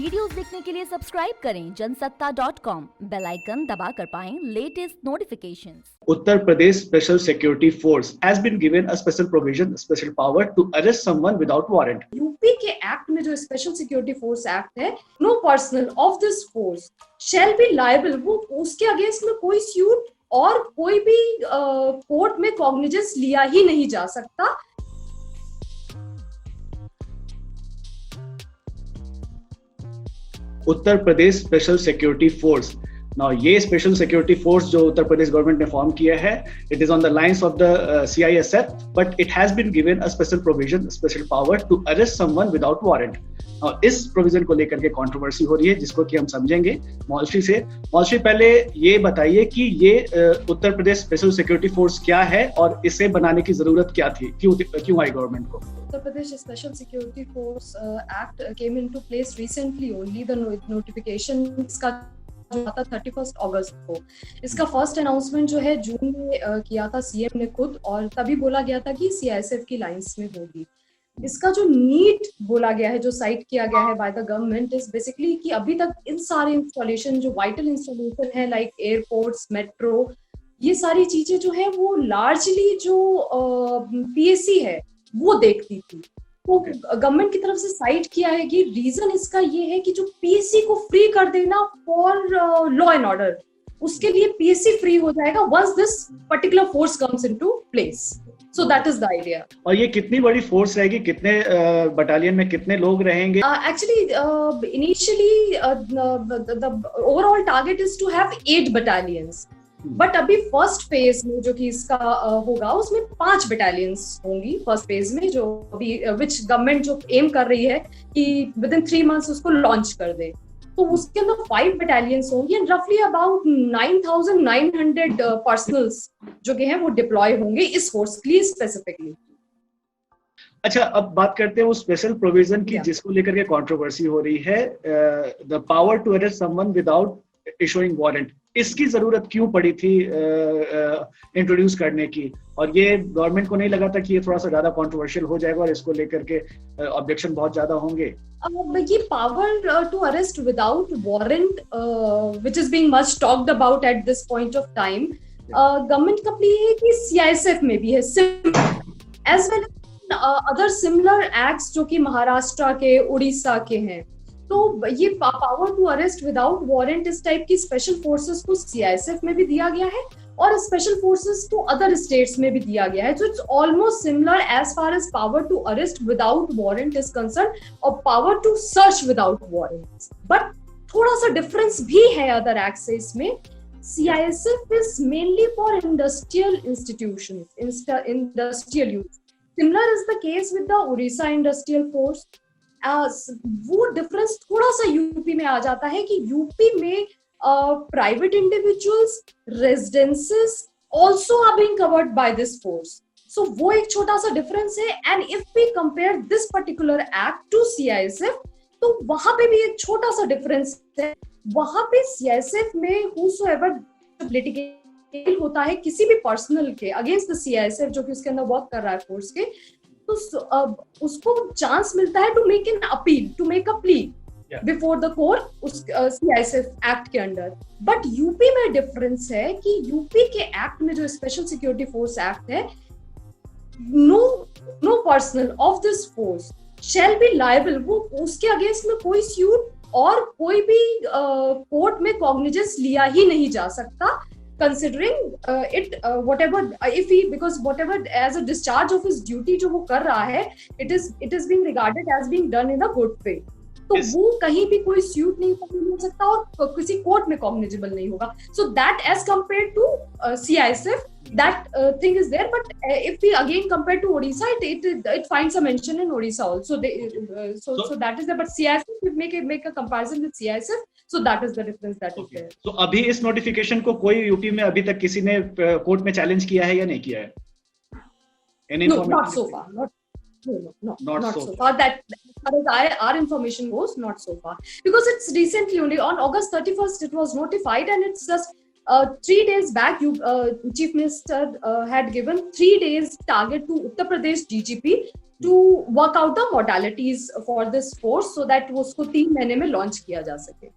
Videos देखने के लिए सब्सक्राइब करें जनसत्ता.com, बेल आइकन दबाकर पाएं latest notifications. Uttar Pradesh Special Security Force has been given a special provision, special power to arrest someone without warrant. UP के act में जो स्पेशल सिक्योरिटी फोर्स एक्ट है, no personal of this force shall be liable, वो उसके against में कोई suit और कोई भी कोर्ट में कॉग्निजेंस लिया ही नहीं जा सकता। Uttar Pradesh special security force, now ये स्पेशल सिक्योरिटी फोर्स जो उत्तर प्रदेश गवर्नमेंट ने फॉर्म किया है, it is on the lines of the CISF, but it has been given a special provision, special power to arrest someone without warrant. और इस provision को लेकर के कंट्रोवर्सी हो रही है, जिसको कि हम समझेंगे मौलवी से। मौलवी, पहले ये बताइए कि ये उत्तर प्रदेश स्पेशल सिक्योरिटी फोर्स क्या है और इसे बनाने की जरूरत क्या थी, क्यों आई गवर्नमेंट को? Uttar Pradesh Special Security Force Act came into place recently only. The notification इसका जो था 31 अगस्त को। इसका फर्स्ट अनाउंसमेंट जो है जून में किया था सीएम ने खुद, और तभी बोला गया था कि CISF की लाइंस में होगी। इसका जो नीड बोला गया है, जो साइट किया गया है by the government, is basically कि अभी तक इन सारे इंस्टॉलेशन जो वाइटल इंस्टॉलेशन है लाइक एयरपोर्ट्स, मेट्रो, ये सारी चीजें जो है वो लार्जली जो PSC है वो देखती थी। तो गवर्नमेंट की तरफ से साइट किया है कि रीजन इसका ये है कि जो PSC को फ्री कर देना फॉर लॉ एंड ऑर्डर, उसके लिए PSC फ्री हो जाएगा once this particular force comes into place. So that is the idea. और ये कितनी बड़ी फोर्स रहेगी, कितने बटालियन में कितने लोग रहेंगे? Actually, initially the overall target is to have 8 battalions. But अभी फर्स्ट फेज में जो कि इसका होगा उसमें 5 बटालियंस होंगी। फर्स्ट फेज में जो अभी विच गवर्नमेंट जो एम कर रही है कि विद इन 3 मंथ्स उसको लॉन्च कर दे, तो उसके अंदर 5 बटालियंस होंगी एंड रफली अबाउट 9,900 पर्सनल्स जो कि हैं वो डिप्लॉय होंगे इस फोर्स के लिए स्पेसिफिकली। अच्छा, अब बात करते हैं वो स्पेशल प्रोविजन की, जिसको लेकर के कंट्रोवर्सी हो रही है, the power to arrest someone without issuing warrant. इसकी जरूरत क्यों पड़ी थी इंट्रोड्यूस करने की, और ये गवर्नमेंट को नहीं लगा था कि ये थोड़ा सा ज्यादा कंट्रोवर्शियल हो जाएगा और इसको लेकर के ऑब्जेक्शन बहुत ज्यादा होंगे? ये power to arrest without warrant which is being much talked about at this point of time, government का प्ले है कि CISF में भी है as well other similar acts जो कि महाराष्ट्र के, उड़ीसा के हैं। तो ये power to arrest without warrant इस टाइप की स्पेशल फोर्सेस को CISF में भी दिया गया है और स्पेशल फोर्सेस को अदर स्टेट्स में भी दिया गया है। So it's almost similar as far as power to arrest without warrant is concern और power to search without warrant. But थोड़ा सा डिफरेंस भी है अदर एक्ट से इसमें। CISF is mainly for industrial institutions, industrial use. Similar is the case with the Orissa Industrial Force. वो difference थोड़ा सा यूपी में आ जाता है कि यूपी में private individuals, residences also are being covered by this force. So वो एक छोटा सा डिफरेंस है। And if we compare this particular act to CISF, तो वहां पे भी एक छोटा सा डिफरेंस है। वहां पे CISF में whosoever लिटिगेशन होता है किसी भी पर्सनल के अगेंस्ट द CISF जो कि उसके अंदर वर्क कर रहा है फोर्स के, तो उसको चांस मिलता है to make an appeal, to make a plea before the court उस CISF एक्ट के अंडर। बट यूपी में डिफरेंस है कि यूपी के एक्ट में जो स्पेशल सिक्योरिटी फोर्स एक्ट है, no personal of this force shall be liable, वो उसके अगेंस्ट में कोई सूट और कोई भी कोर्ट में कॉग्निजेंस लिया ही नहीं जा सकता, considering whatever if he, because whatever as a discharge of his duty जो वो कर रहा है, it is being regarded as being done in a good faith. तो वो कहीं भी कोई सूट नहीं मिल सकता और किसी कोर्ट में कॉग्निजेबल नहीं होगा। So that as compared to CISF, that thing is there. But if we again compare to Odisha, it finds a mention in Odisha also. So that is there. But CISF, we make a comparison with CISF. So that is the difference that is there. तो अभी इस notification को कोई UP में अभी तक किसी ने कोर्ट में चैलेंज किया है या नहीं किया है? No, not so far. Not so far. That as our information goes, not so far. Because it's recently only on August 31st it was notified, and it's just 3 days back. Chief Minister had given 3 days target to Uttar Pradesh DGP to work out the modalities for this force so that वो उसको 3 महीने में launch किया जा सके.